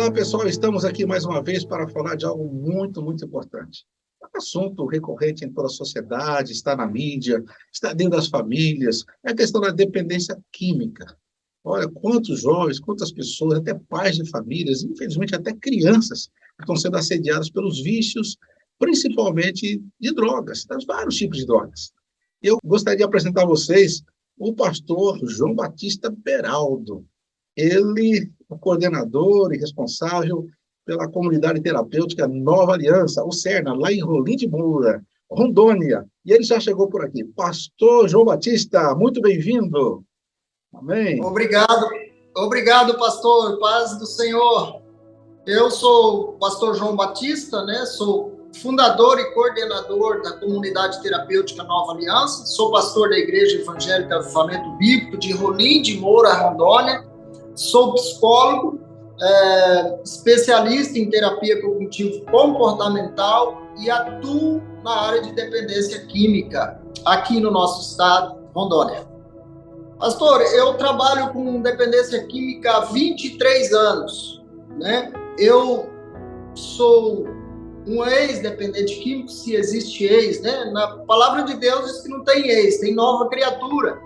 Olá, pessoal, estamos aqui mais uma vez para falar de algo muito, muito importante. É um assunto recorrente em toda a sociedade, está na mídia, está dentro das famílias, é a questão da dependência química. Olha, quantos jovens, quantas pessoas, até pais de famílias, infelizmente até crianças, estão sendo assediadas pelos vícios, principalmente de drogas, das vários tipos de drogas. Eu gostaria de apresentar a vocês o pastor João Batista Beraldo. Ele, o coordenador e responsável pela comunidade terapêutica Nova Aliança, o CERNA, lá em Rolim de Moura, Rondônia. E ele já chegou por aqui. Pastor João Batista, muito bem-vindo. Amém. Obrigado, pastor. Paz do Senhor. Eu sou o pastor João Batista, né? Sou fundador e coordenador da comunidade terapêutica Nova Aliança. Sou pastor da Igreja Evangélica Avivamento Bíblico de Rolim de Moura, Rondônia. Sou psicólogo, especialista em terapia cognitivo-comportamental e atuo na área de dependência química aqui no nosso estado, Rondônia. Pastor, eu trabalho com dependência química há 23 anos, né? Eu sou um ex-dependente químico, se existe ex, né? Na palavra de Deus diz que não tem ex, tem nova criatura.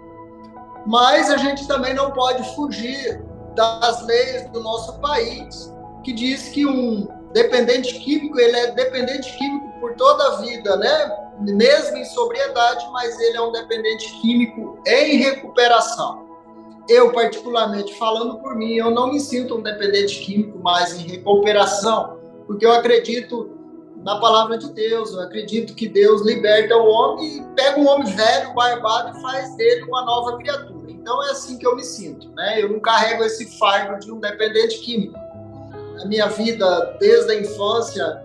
Mas a gente também não pode fugir das leis do nosso país, que diz que um dependente químico, ele é dependente químico por toda a vida, né? Mesmo em sobriedade, mas ele é um dependente químico em recuperação. Eu, particularmente, falando por mim, eu não me sinto um dependente químico mais em recuperação, porque eu acredito na palavra de Deus, eu acredito que Deus liberta o homem e pega um homem velho, barbado, e faz dele uma nova criatura. Então é assim que eu me sinto, né? Eu não carrego esse fardo de um dependente químico. A minha vida, desde a infância,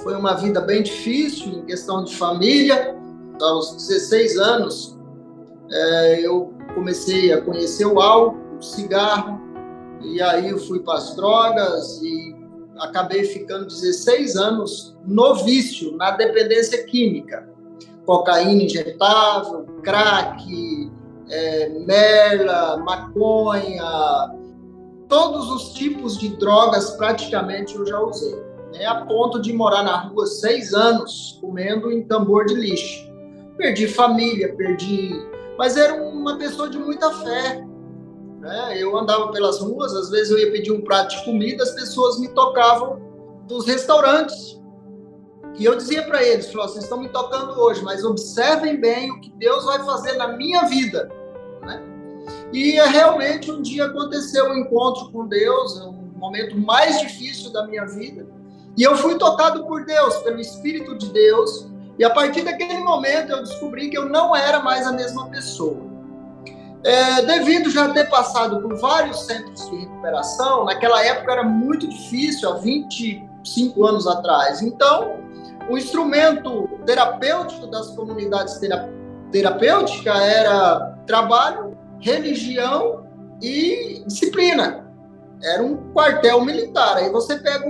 foi uma vida bem difícil, em questão de família. Aos 16 anos, eu comecei a conhecer o álcool, o cigarro, e aí eu fui para as drogas e acabei ficando 16 anos no vício, na dependência química. Cocaína injetável, crack, merla, maconha, todos os tipos de drogas praticamente eu já usei, né? A ponto de morar na rua 6 anos comendo em tambor de lixo. Perdi família, mas era uma pessoa de muita fé, né? Eu andava pelas ruas, às vezes eu ia pedir um prato de comida, as pessoas me tocavam dos restaurantes. E eu dizia para eles, vocês estão me tocando hoje, mas observem bem o que Deus vai fazer na minha vida, né? E realmente um dia aconteceu um encontro com Deus, um momento mais difícil da minha vida, e eu fui tocado por Deus, pelo Espírito de Deus, e a partir daquele momento eu descobri que eu não era mais a mesma pessoa. Devido já ter passado por vários centros de recuperação, naquela época era muito difícil, há 25 anos atrás. Então, o instrumento terapêutico das comunidades terapêuticas era trabalho, religião e disciplina. Era um quartel militar. Aí você pega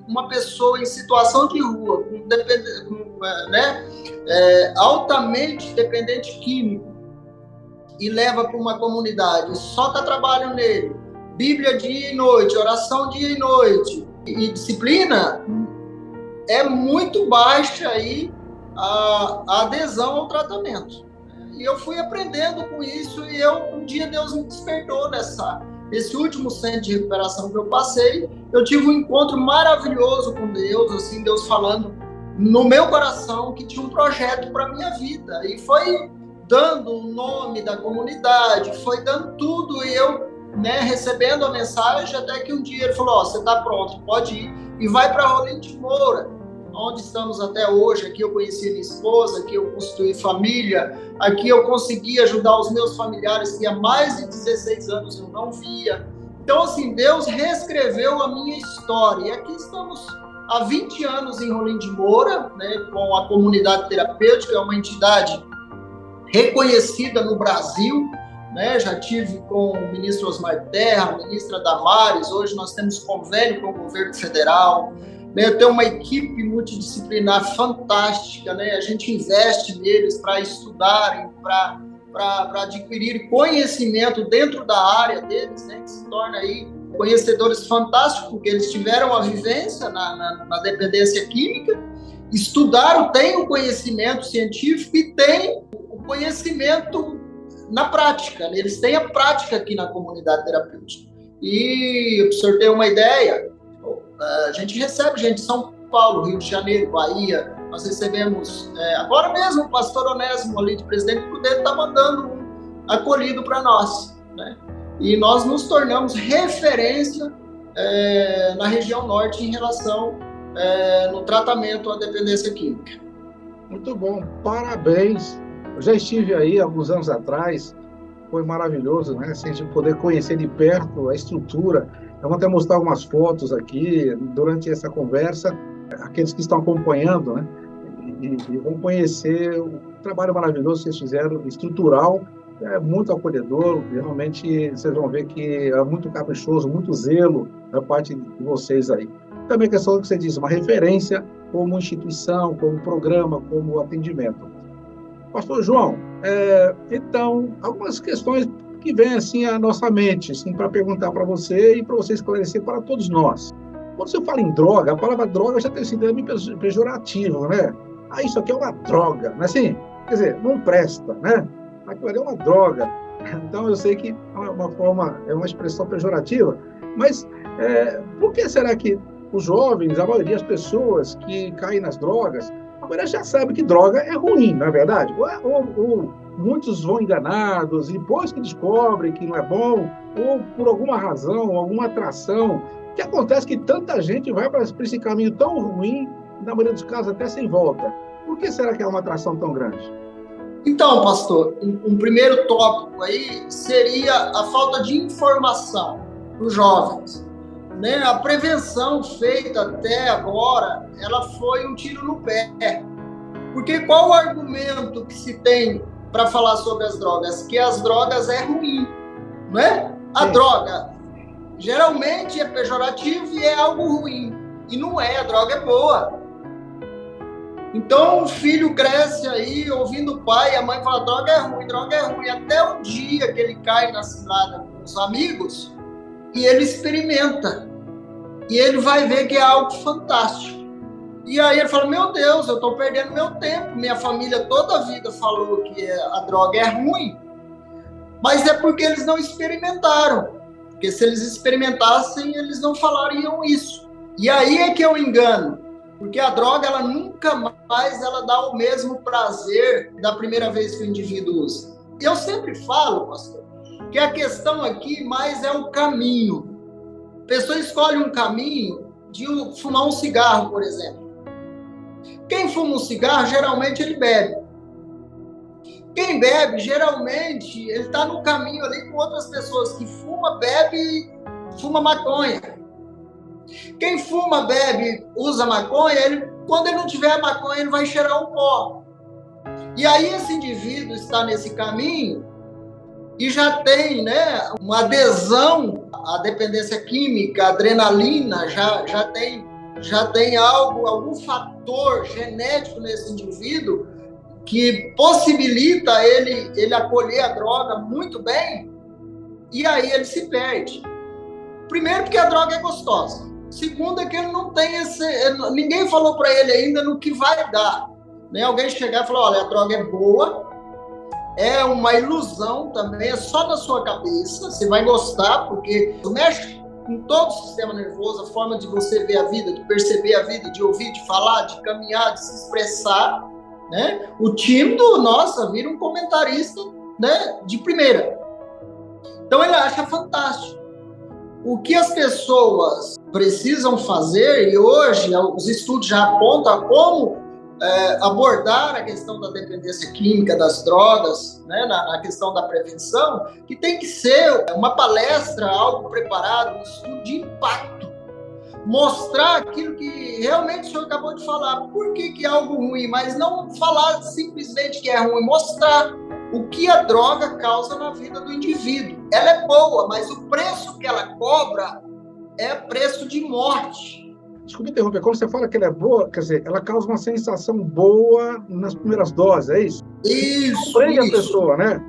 uma pessoa em situação de rua, altamente dependente químico, e leva para uma comunidade, só trabalho nele, Bíblia dia e noite, oração dia e noite, e disciplina, é muito baixa aí a adesão ao tratamento. E eu fui aprendendo com isso, e um dia Deus me despertou nesse último centro de recuperação que eu passei. Eu tive um encontro maravilhoso com Deus, assim, Deus falando no meu coração que tinha um projeto para minha vida, e foi dando o nome da comunidade, foi dando tudo, e eu, recebendo a mensagem, até que um dia ele falou, você está pronto, pode ir, e vai para Rolim de Moura, onde estamos até hoje. Aqui eu conheci minha esposa, aqui eu construí família, aqui eu consegui ajudar os meus familiares que há mais de 16 anos eu não via. Então, assim, Deus reescreveu a minha história, e aqui estamos há 20 anos em Rolim de Moura, né, com a comunidade terapêutica, é uma entidade reconhecida no Brasil, né? Já tive com o ministro Osmar Terra, a ministra Damares, hoje nós temos convênio com o governo federal, né? Eu tenho uma equipe multidisciplinar fantástica, né? A gente investe neles para estudarem, para adquirir conhecimento dentro da área deles, né? Que se torna aí conhecedores fantásticos, porque eles tiveram a vivência na dependência química, estudaram, têm o conhecimento científico e têm o conhecimento na prática, né? Eles têm a prática aqui na comunidade terapêutica. E, para o senhor ter uma ideia, a gente recebe gente de São Paulo, Rio de Janeiro, Bahia, nós recebemos, agora mesmo, o pastor Onésimo ali de Presidente Prudente está mandando um acolhido para nós, né? E nós nos tornamos referência na região norte em relação no tratamento à dependência química. Muito bom, parabéns. Eu já estive aí alguns anos atrás, foi maravilhoso, né? Assim, a gente poder conhecer de perto a estrutura. Eu vou até mostrar algumas fotos aqui durante essa conversa, aqueles que estão acompanhando, né? E vão conhecer o trabalho maravilhoso que vocês fizeram, estrutural, muito acolhedor. Realmente vocês vão ver que é muito caprichoso, muito zelo da parte de vocês aí. Também a questão que você diz, uma referência como instituição, como programa, como atendimento. Pastor João, então, algumas questões que vêm assim à nossa mente, assim, para perguntar para você e para você esclarecer para todos nós. Quando você fala em droga, a palavra droga já tem sido meio pejorativo, né? Isso aqui é uma droga, não é assim? Quer dizer, não presta, né? Aquilo ali é uma droga. Então, eu sei que é uma expressão pejorativa, mas por que será que os jovens, a maioria das pessoas que caem nas drogas, a maioria já sabe que droga é ruim, não é verdade? Ou muitos vão enganados e depois que descobrem que não é bom, ou por alguma razão, alguma atração, que acontece que tanta gente vai para esse caminho tão ruim, na maioria dos casos até sem volta. Por que será que é uma atração tão grande? Então, pastor, um primeiro tópico aí seria a falta de informação para os jovens. Né? A prevenção feita até agora, ela foi um tiro no pé. Porque qual o argumento que se tem para falar sobre as drogas? Que as drogas é ruim, não é? A droga geralmente é pejorativo e é algo ruim. E não é, a droga é boa. Então o filho cresce aí ouvindo o pai e a mãe fala, droga é ruim, até o dia que ele cai na cilada com os amigos e ele experimenta. E ele vai ver que é algo fantástico. E aí ele fala, meu Deus, eu estou perdendo meu tempo. Minha família toda a vida falou que a droga é ruim. Mas é porque eles não experimentaram. Porque se eles experimentassem, eles não falariam isso. E aí é que eu engano. Porque a droga, ela nunca mais ela dá o mesmo prazer da primeira vez que o indivíduo usa. E eu sempre falo, pastor, que a questão aqui mais é o caminho. A pessoa escolhe um caminho de fumar um cigarro, por exemplo. Quem fuma um cigarro, geralmente ele bebe. Quem bebe, geralmente, ele está no caminho ali com outras pessoas que fuma, bebe e fuma maconha. Quem fuma, bebe, usa maconha, quando ele não tiver maconha, ele vai cheirar o pó. E aí esse indivíduo está nesse caminho e já tem, né, uma adesão à dependência química, a adrenalina, já tem algum fator genético nesse indivíduo que possibilita ele acolher a droga muito bem, e aí ele se perde. Primeiro, porque a droga é gostosa. Segundo, é que ele não tem ninguém falou para ele ainda no que vai dar. Né? Alguém chegar e falar, olha, a droga é boa, é uma ilusão também, é só na sua cabeça, você vai gostar, porque mexe com todo o sistema nervoso, a forma de você ver a vida, de perceber a vida, de ouvir, de falar, de caminhar, de se expressar, né? O tímido, nossa, vira um comentarista, né, de primeira. Então ele acha fantástico. O que as pessoas precisam fazer, e hoje os estudos já apontam como abordar a questão da dependência química, das drogas, né, na questão da prevenção, que tem que ser uma palestra, algo preparado, um estudo de impacto. Mostrar aquilo que realmente o senhor acabou de falar. Por que é algo ruim? Mas não falar simplesmente que é ruim, mostrar o que a droga causa na vida do indivíduo. Ela é boa, mas o preço que ela cobra é preço de morte. Desculpe interromper, quando você fala que ela é boa, quer dizer, ela causa uma sensação boa nas primeiras doses, é isso? Isso. Prende a pessoa, né?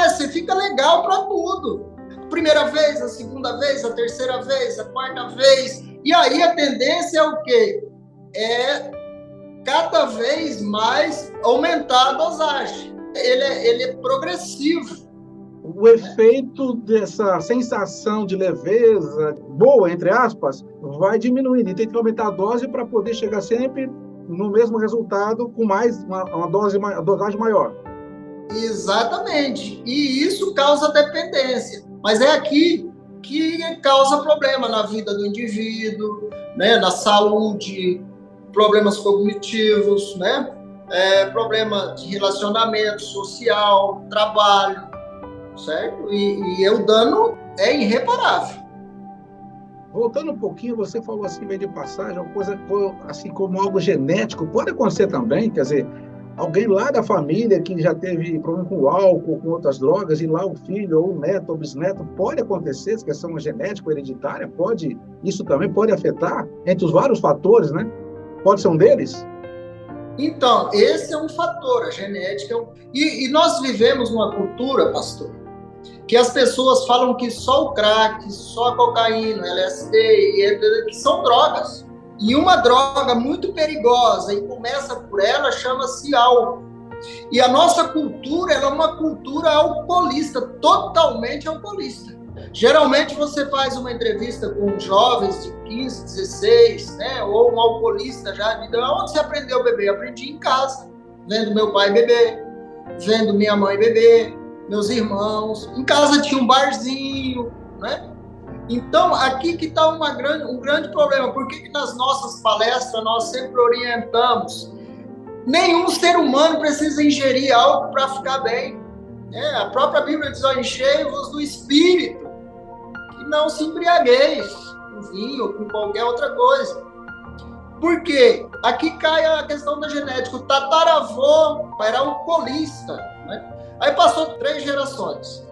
Você fica legal para tudo. primeira vez, a segunda vez, a terceira vez, a quarta vez. E aí a tendência é o quê? É cada vez mais aumentar a dosagem. Ele é progressivo. O efeito dessa sensação de leveza, boa, entre aspas, vai diminuindo. E tem que aumentar a dose para poder chegar sempre no mesmo resultado com mais uma dosagem maior. Exatamente. E isso causa dependência. Mas é aqui que causa problema na vida do indivíduo, né? Na saúde, problemas cognitivos, né? Problema de relacionamento social, trabalho, certo? E o dano é irreparável. Voltando um pouquinho, você falou assim, meio de passagem, uma coisa assim como algo genético, pode acontecer também, quer dizer, alguém lá da família que já teve problema com o álcool, com outras drogas, e lá o filho, ou o neto, ou o bisneto, pode acontecer, essa questão genética, hereditária, isso também pode afetar, entre os vários fatores, né? Pode ser um deles? Então, esse é um fator, a genética. E nós vivemos numa cultura, pastor, que as pessoas falam que só o crack, só a cocaína, LSD, que são drogas. E uma droga muito perigosa, e começa por ela, chama-se álcool. E a nossa cultura, ela é uma cultura alcoolista, totalmente alcoolista. Geralmente você faz uma entrevista com jovens de 15, 16, né, ou um alcoolista já, de onde você aprendeu a beber? Aprendi em casa, vendo meu pai beber, vendo minha mãe beber, meus irmãos. Em casa tinha um barzinho, né? Então, aqui que está um grande problema. Por que nas nossas palestras nós sempre orientamos? Nenhum ser humano precisa ingerir algo para ficar bem. A própria Bíblia diz, enchei-vos do Espírito, que não se embriagueis com vinho ou com qualquer outra coisa. Por quê? Aqui cai a questão da genética. O tataravô era alcoolista, né? Aí passou 3 gerações.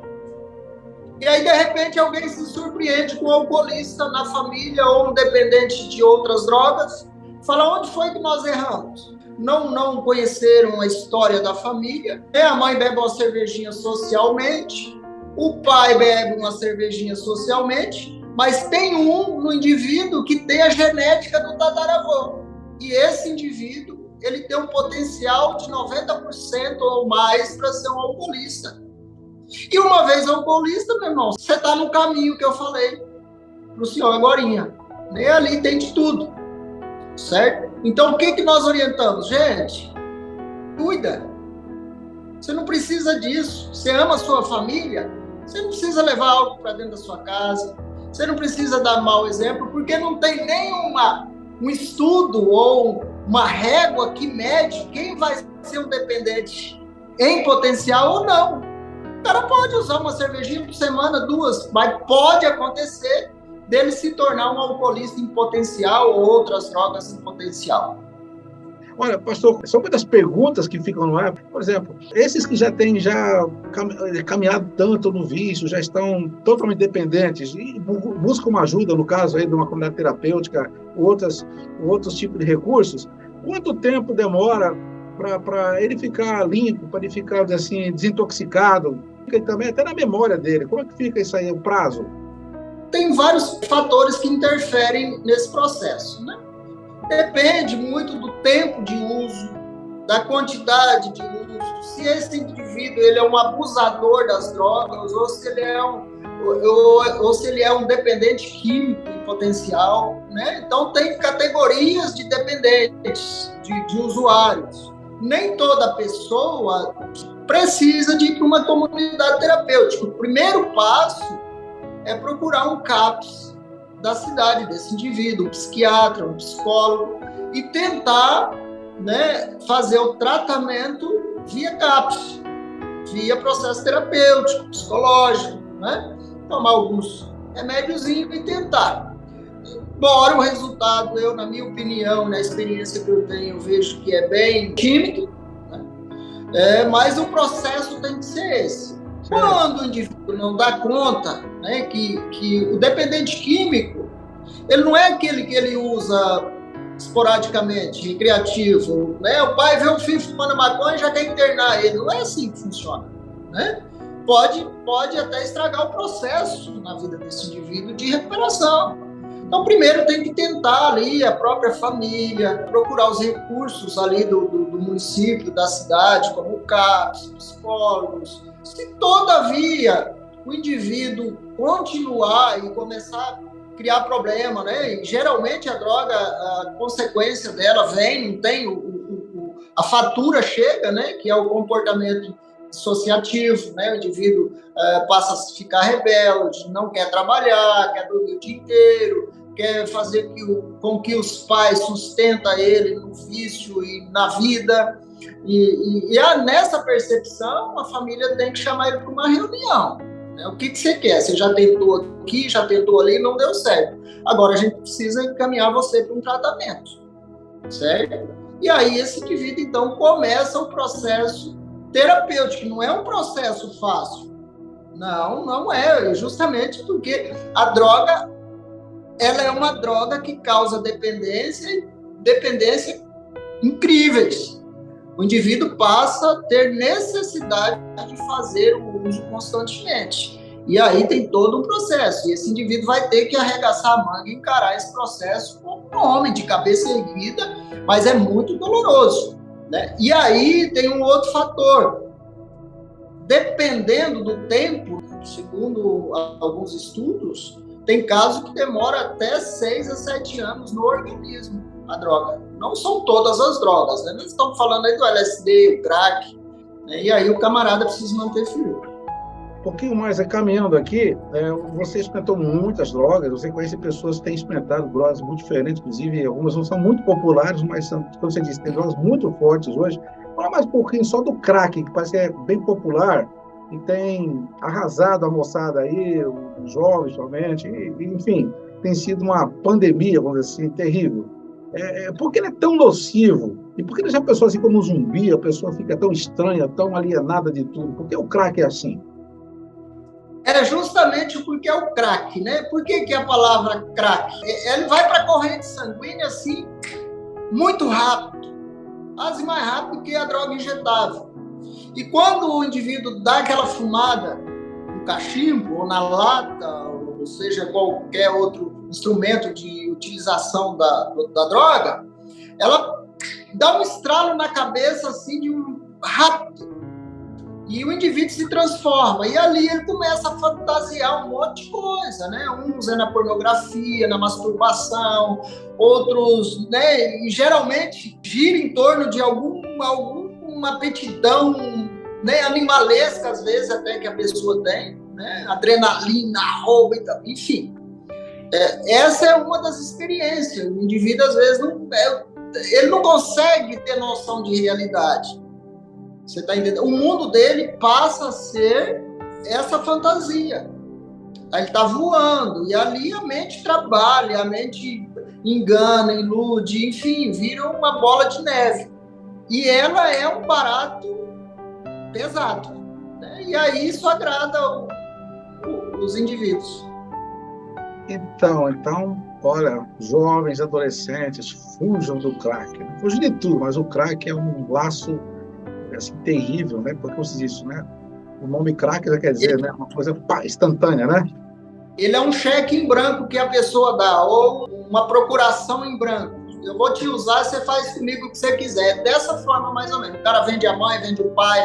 E aí, de repente, alguém se surpreende com um alcoolista na família ou um dependente de outras drogas. Fala, onde foi que nós erramos? Não conheceram a história da família. A mãe bebe uma cervejinha socialmente, o pai bebe uma cervejinha socialmente, mas tem no indivíduo que tem a genética do tataravô. E esse indivíduo, ele tem um potencial de 90% ou mais para ser um alcoolista. E uma vez alcoolista, meu irmão, você está no caminho que eu falei para o senhor agorinha. Nem ali tem de tudo, certo? Então, o que nós orientamos? Gente, cuida. Você não precisa disso. Você ama a sua família, você não precisa levar algo para dentro da sua casa. Você não precisa dar mau exemplo, porque não tem um estudo ou uma régua que mede quem vai ser um dependente em potencial ou não. O cara pode usar uma cervejinha por semana, 2, mas pode acontecer dele se tornar um alcoolista em potencial ou outras drogas em potencial. Olha, pastor, são muitas perguntas que ficam no ar. Por exemplo, esses que já têm caminhado tanto no vício, já estão totalmente dependentes e buscam uma ajuda, no caso aí de uma comunidade terapêutica, outros tipos de recursos, quanto tempo demora para ele ficar limpo, para ele ficar assim, desintoxicado? Fica também até na memória dele. Como é que fica isso aí, o prazo? Tem vários fatores que interferem nesse processo, né? Depende muito do tempo de uso, da quantidade de uso, se esse indivíduo ele é um abusador das drogas ou se ele é um dependente químico em potencial, né? Então tem categorias de dependentes, de usuários. Nem toda pessoa precisa de ir para uma comunidade terapêutica. O primeiro passo é procurar um CAPS da cidade desse indivíduo, um psiquiatra, um psicólogo, e tentar, né, fazer o tratamento via CAPS, via processo terapêutico, psicológico, né? Tomar alguns remédiozinhos e tentar. Embora o resultado, na minha opinião, na experiência que eu tenho, eu vejo que é bem tímido, né? Mas o processo tem que ser esse. Quando o indivíduo não dá conta, né, que o dependente químico, ele não é aquele que ele usa esporadicamente, recreativo, né? O pai vê um filho fumando maconha e já quer internar ele. Não é assim que funciona, né? pode até estragar o processo na vida desse indivíduo de recuperação. Então, primeiro tem que tentar ali a própria família, procurar os recursos ali do município, da cidade, como o CAPS, psicólogos. Se, todavia, o indivíduo continuar e começar a criar problema, né? E, geralmente, a droga, a consequência dela vem, não tem a fatura chega, né? Que é o comportamento dissociativo, né? O indivíduo passa a ficar rebelde, não quer trabalhar, quer dormir o dia inteiro, quer fazer com que os pais sustentem ele no vício e na vida. E nessa percepção, a família tem que chamar ele para uma reunião. Né? O que você quer? Você já tentou aqui, já tentou ali, não deu certo. Agora a gente precisa encaminhar você para um tratamento, certo? E aí esse indivíduo, então, começa o processo terapêutico. Não é um processo fácil. Não é. Justamente porque a droga, ela é uma droga que causa dependência incríveis. O indivíduo passa a ter necessidade de fazer o uso constantemente. E aí tem todo um processo. E esse indivíduo vai ter que arregaçar a manga e encarar esse processo como um homem de cabeça erguida, mas é muito doloroso. Né? E aí tem um outro fator. Dependendo do tempo, segundo alguns estudos, tem casos que demora até 6 a 7 anos no organismo, a droga. Não são todas as drogas, né? Nós estamos falando aí do LSD, o crack, né? E aí o camarada precisa manter firme. Um pouquinho mais caminhando aqui, você experimentou muitas drogas, você conhece pessoas que têm experimentado drogas muito diferentes, inclusive algumas não são muito populares, mas são, como você disse, tem drogas muito fortes hoje. Fala mais um pouquinho só do crack, que parece que é bem popular e tem arrasado a moçada aí, os jovens somente, enfim, tem sido uma pandemia, vamos dizer assim, terrível. Por que ele é tão nocivo? E por que ele já pensou assim como um zumbi, a pessoa fica tão estranha, tão alienada de tudo? Por que o crack é assim? É justamente porque é o crack, né? Por que a palavra crack? Ele vai para a corrente sanguínea assim, muito rápido, quase mais rápido que a droga injetável. E quando o indivíduo dá aquela fumada no cachimbo ou na lata, ou seja, qualquer outro instrumento de utilização da droga, ela dá um estralo na cabeça assim de um rápido. E o indivíduo se transforma. E ali ele começa a fantasiar um monte de coisa, né? Uns na pornografia, na masturbação, outros, né? E geralmente gira em torno de alguma aptidão, né? Animalesca, às vezes, até que a pessoa tem, né? Adrenalina, roubo, enfim. Essa é uma das experiências. O indivíduo, às vezes, ele não consegue ter noção de realidade. Você está entendendo? O mundo dele passa a ser essa fantasia. Ele está voando, e ali a mente trabalha, a mente engana, ilude, enfim, vira uma bola de neve. E ela é um barato pesado. Né? E aí isso agrada os indivíduos. Então, olha, jovens, adolescentes, fujam do crack. Não fujam de tudo, mas o crack é um laço assim, terrível, né? Porque você diz isso, né? O nome crack já quer dizer, né? Uma coisa instantânea, né? Ele é um cheque em branco que a pessoa dá, ou uma procuração em branco. Eu vou te usar, você faz comigo o que você quiser. Dessa forma, mais ou menos. O cara vende a mãe, vende o pai,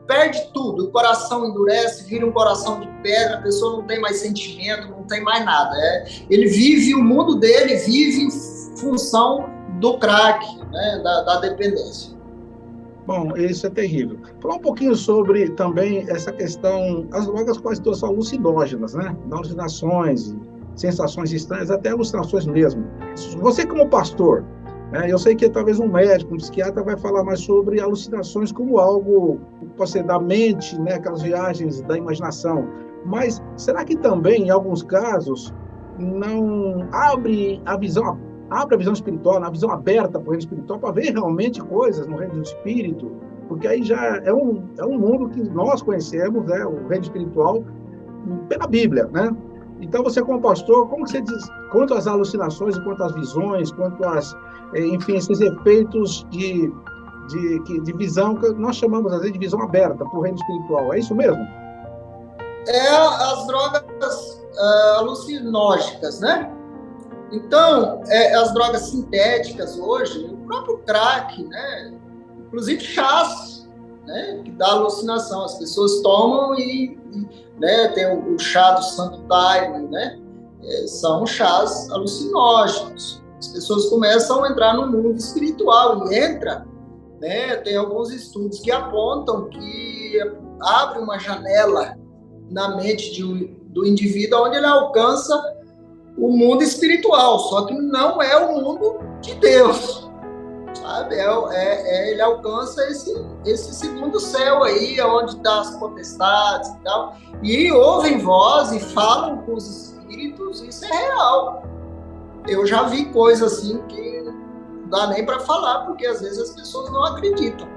perde tudo. O coração endurece, vira um coração de pedra, a pessoa não tem mais sentimento, não tem mais nada. Ele vive, o mundo dele vive em função do crack, né? da dependência. Bom, isso é terrível. Falar um pouquinho sobre também essa questão, as drogas quase todas são alucinógenas, né? Alucinações, sensações estranhas, até alucinações mesmo. Você como pastor, né? Eu sei que talvez um médico, um psiquiatra vai falar mais sobre alucinações como algo, pode ser da mente, né? Aquelas viagens da imaginação. Mas será que também, em alguns casos, não abre a visão espiritual, a visão aberta para o reino espiritual, para ver realmente coisas no reino do espírito, porque aí já é um mundo que nós conhecemos, né, o reino espiritual, pela Bíblia, né? Então, você como pastor, como que você diz, quanto às alucinações, quanto às visões, quanto às, enfim, esses efeitos de visão, que nós chamamos, às vezes, de visão aberta para o reino espiritual, é isso mesmo? as drogas alucinógenas, né? Então, as drogas sintéticas hoje, o próprio crack, né? Inclusive chás, né? Que dá alucinação. As pessoas tomam né? Tem o chá do Santo Daime, né? São chás alucinógenos. As pessoas começam a entrar no mundo espiritual e entra, né? Tem alguns estudos que apontam que abre uma janela na mente do indivíduo onde ele alcança o mundo espiritual, só que não é o mundo de Deus, sabe? Ele alcança esse segundo céu aí, onde está as potestades e tal, e ouvem voz e falam com os espíritos, isso é real. Eu já vi coisas assim que não dá nem para falar, porque às vezes as pessoas não acreditam.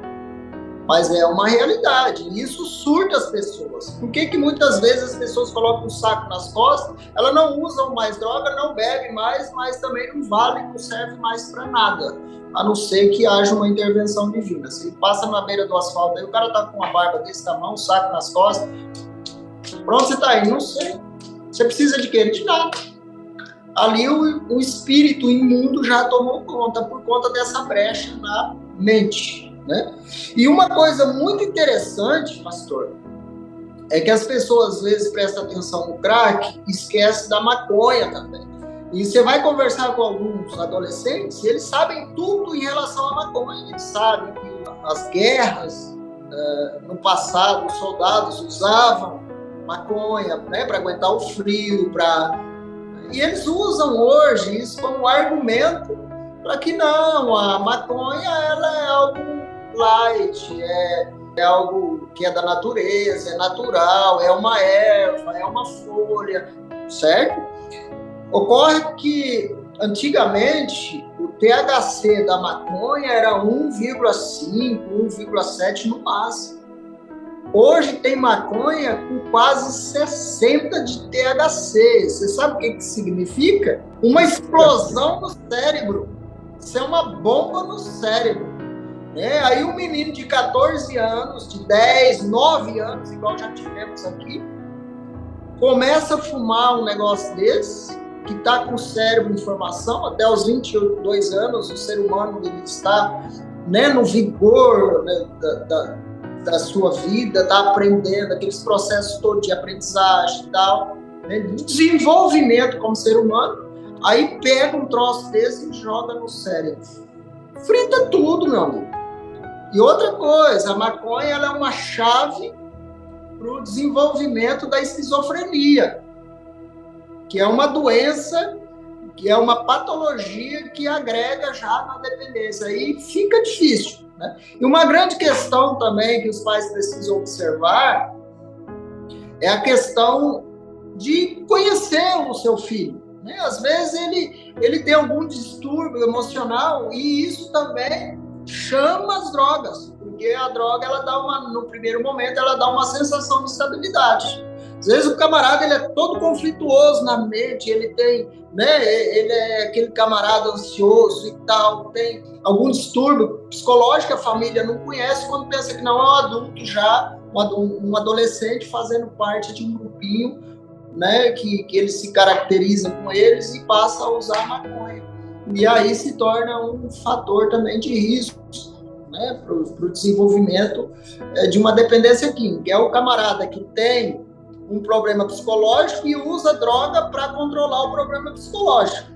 Mas é uma realidade, e isso surta as pessoas. Por que muitas vezes as pessoas colocam um saco nas costas, elas não usam mais droga, não bebem mais, mas também não vale, não serve mais para nada, a não ser que haja uma intervenção divina. Se ele passa na beira do asfalto, aí o cara tá com uma barba desse tamanho, um saco nas costas, pronto, você tá aí, não sei. Você precisa de quê? De nada. Ali o espírito imundo já tomou conta, por conta dessa brecha na mente, né? E uma coisa muito interessante, pastor, é que as pessoas às vezes prestam atenção no crack e esquecem da maconha também. E você vai conversar com alguns adolescentes, eles sabem tudo em relação à maconha. Eles sabem que as guerras, no passado, os soldados usavam maconha, né, para aguentar o frio, e eles usam hoje isso como argumento para que não, a maconha ela é algo light, é algo que é da natureza, é natural, é uma erva, é uma folha, certo? Ocorre que antigamente o THC da maconha era 1,5, 1,7 no máximo. Hoje tem maconha com quase 60 de THC. Você sabe o que significa? Uma explosão no cérebro. Isso é uma bomba no cérebro. Aí um menino de 14 anos, de 10, 9 anos, igual já tivemos aqui, começa a fumar um negócio desse, que está com o cérebro em formação. Até os 22 anos, o ser humano ele está, né, no vigor, né, da sua vida, está aprendendo, aqueles processos todos de aprendizagem e tal, né, de desenvolvimento como ser humano. Aí pega um troço desse e joga no cérebro. Frita tudo, meu amigo. E outra coisa, a maconha ela é uma chave para o desenvolvimento da esquizofrenia, que é uma doença, que é uma patologia que agrega já na dependência. Aí fica difícil, né? E uma grande questão também que os pais precisam observar é a questão de conhecer o seu filho, né? Às vezes ele tem algum distúrbio emocional e isso também chama as drogas, porque a droga ela dá no primeiro momento ela dá uma sensação de estabilidade. Às vezes o camarada ele é todo conflituoso na mente, ele tem, né, ele é aquele camarada ansioso e tal, tem algum distúrbio psicológico, a família não conhece, quando pensa que não é um adulto já, um adolescente fazendo parte de um grupinho, né, que ele se caracteriza com eles e passa a usar maconha. E aí se torna um fator também de risco, né, para o desenvolvimento de uma dependência química. É o camarada que tem um problema psicológico e usa droga para controlar o problema psicológico.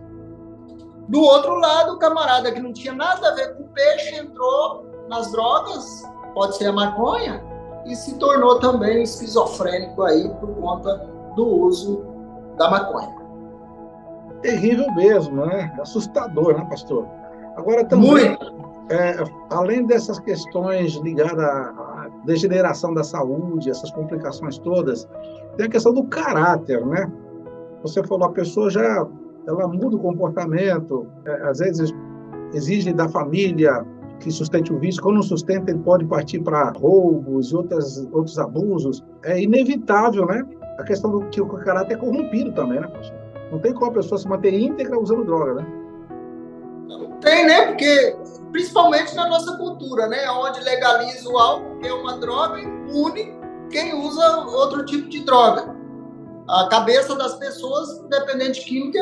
Do outro lado, o camarada que não tinha nada a ver com o peixe entrou nas drogas, pode ser a maconha, e se tornou também esquizofrênico aí por conta do uso da maconha. Terrível mesmo, né? Assustador, né, pastor? Agora também, além dessas questões ligadas à degeneração da saúde, essas complicações todas, tem a questão do caráter, né? Você falou, a pessoa ela muda o comportamento, às vezes exige da família que sustente o vício, quando não sustenta ele pode partir para roubos e outros abusos. É inevitável, né? A questão do que o caráter é corrompido também, né, pastor? Não tem como a pessoa se manter íntegra usando droga, né? Não tem, né? Porque, principalmente na nossa cultura, né? Onde legaliza o álcool, que é uma droga impune, quem usa outro tipo de droga. A cabeça das pessoas, dependente químico,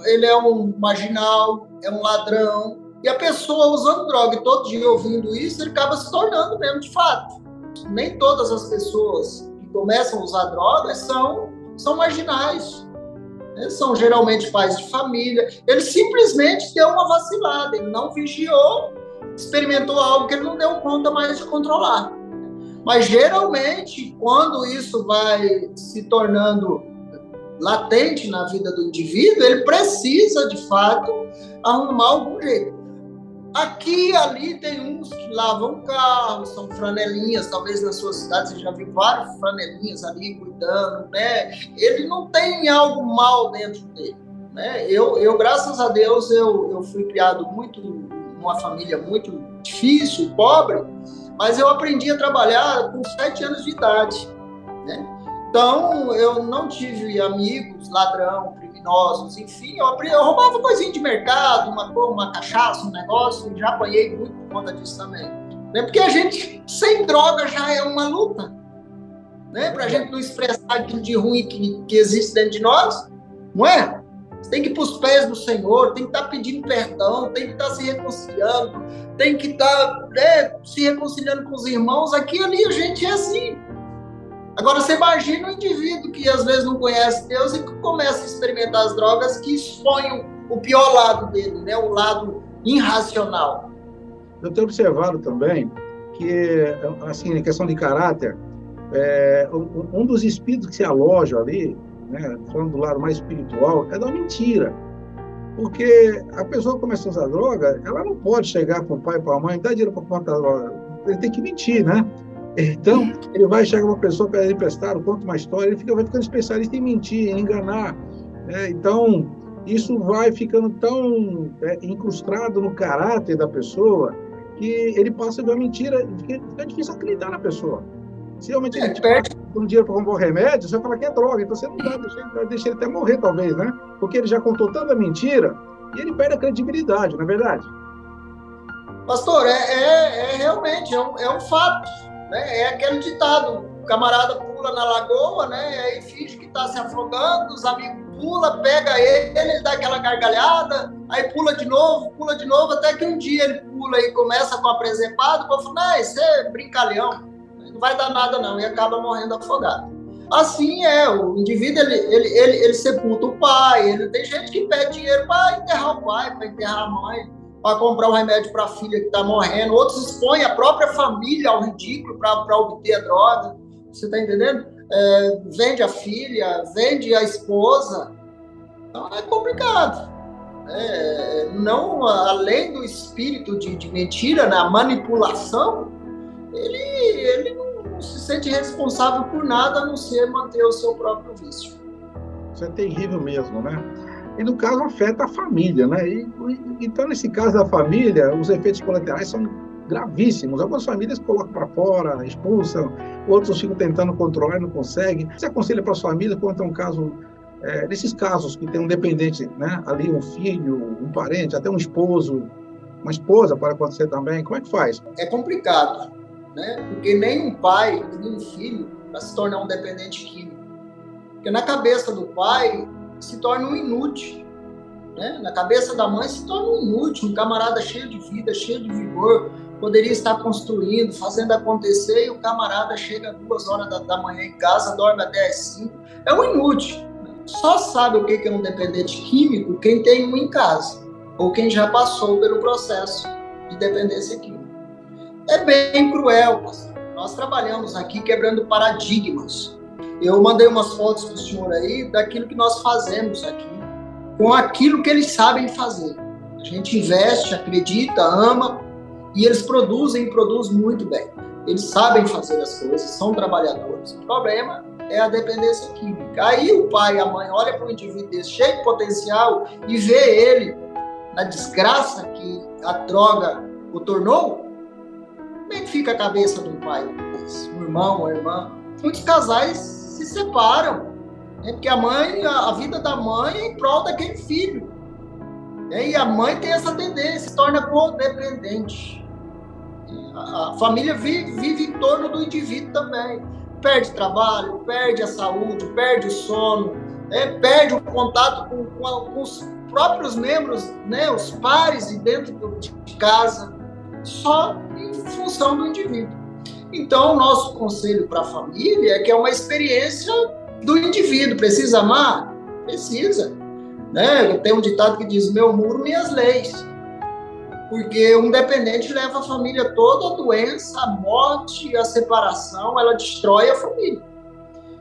ele é um marginal, é um ladrão. E a pessoa usando droga e todo dia ouvindo isso, ele acaba se tornando mesmo de fato. Nem todas as pessoas que começam a usar drogas são marginais. Né? São geralmente pais de família. Ele simplesmente deu uma vacilada, ele não vigiou, experimentou algo que ele não deu conta mais de controlar. Mas, geralmente, quando isso vai se tornando latente na vida do indivíduo, ele precisa, de fato, arrumar algum jeito. Aqui e ali tem uns que lavam carro, são franelinhas, talvez na sua cidade você já viu vários franelinhas ali cuidando, né? Ele não tem algo mal dentro dele, né? Eu graças a Deus, eu fui criado muito numa família muito difícil, pobre, mas eu aprendi a trabalhar com 7 anos de idade, né? Então, eu não tive amigos, ladrão, criminosos, enfim, eu roubava coisinha de mercado, uma cachaça, um negócio, e já apanhei muito por conta disso também. Né? Porque a gente, sem droga, já é uma luta, né? Para a gente não expressar aquilo de ruim que existe dentro de nós, não é? Você tem que ir para os pés do Senhor, tem que estar pedindo perdão, tem que estar se reconciliando, tem que estar, né, se reconciliando com os irmãos. Aqui e ali a gente é assim. Agora, você imagina um indivíduo que às vezes não conhece Deus e que começa a experimentar as drogas que expõem o pior lado dele, né? O lado irracional. Eu tenho observado também que, assim, em questão de caráter, um dos espíritos que se alojam ali, né, falando do lado mais espiritual, é da mentira. Porque a pessoa começa a usar droga, ela não pode chegar para o pai e para a mãe, dá dinheiro para contar droga. Ele tem que mentir, né? Então, ele vai chegar uma pessoa para ele emprestar, conta uma história, vai ficando especialista em mentir, em enganar. Né? Então, isso vai ficando tão incrustado no caráter da pessoa que ele passa a ver a mentira, fica difícil acreditar na pessoa. Se realmente ele perde um dinheiro para comprar um remédio, você vai falar que é droga, então você não vai deixar ele até morrer, talvez, né? Porque ele já contou tanta mentira e ele perde a credibilidade, não é verdade? Pastor, realmente, é um fato. Né? É aquele ditado, o camarada pula na lagoa, né? E aí finge que está se afogando, os amigos pulam, pega ele dá aquela gargalhada, aí pula de novo, até que um dia ele pula e começa com a presepada, o povo fala, não, isso é brincalhão, não vai dar nada não, e acaba morrendo afogado. Assim o indivíduo, ele sepulta o pai, ele tem gente que pede dinheiro para enterrar o pai, para enterrar a mãe, para comprar um remédio para a filha que está morrendo, outros expõem a própria família ao ridículo para obter a droga, você está entendendo? Vende a filha, vende a esposa, então é complicado. Não, além do espírito de mentira, na manipulação, ele não se sente responsável por nada a não ser manter o seu próprio vício. Isso é terrível mesmo, né? E, no caso, afeta a família, né? Então, nesse caso da família, os efeitos colaterais são gravíssimos. Algumas famílias colocam para fora, expulsam, outros ficam tentando controlar e não conseguem. Você aconselha para as famílias, quando tem um caso, nesses casos que tem um dependente, né? Ali um filho, um parente, até um esposo, uma esposa pode acontecer também, como é que faz? É complicado, né? Porque nem um pai, nem um filho vai se tornar um dependente químico. Porque na cabeça do pai se torna um inútil, né? Na cabeça da mãe se torna um inútil, um camarada cheio de vida, cheio de vigor, poderia estar construindo, fazendo acontecer, e o camarada chega às 2 horas da manhã em casa, dorme até às 5, é um inútil. Só sabe o que é um dependente químico quem tem um em casa, ou quem já passou pelo processo de dependência química. É bem cruel, pastor. Nós trabalhamos aqui quebrando paradigmas. Eu mandei umas fotos para o senhor aí daquilo que nós fazemos aqui, com aquilo que eles sabem fazer. A gente investe, acredita, ama, e eles produzem muito bem. Eles sabem fazer as coisas, são trabalhadores. O problema é a dependência química. Aí o pai e a mãe olham para um indivíduo desse, cheio de potencial, e vê ele na desgraça que a droga o tornou. Como é que fica a cabeça do pai? Um irmão, uma irmã? Muitos casais se separam, né? Porque a vida da mãe é em prol daquele filho, né? E a mãe tem essa tendência, se torna codependente. A família vive em torno do indivíduo também. perde trabalho, perde a saúde, perde o sono, perde o contato com os próprios membros, né, os pares de dentro de casa, só em função do indivíduo. Então, o nosso conselho para a família é que é uma experiência do indivíduo. Precisa amar? Precisa. Né? Tem um ditado que diz, meu muro, minhas leis. Porque um dependente leva a família toda, a doença, a morte, a separação, ela destrói a família.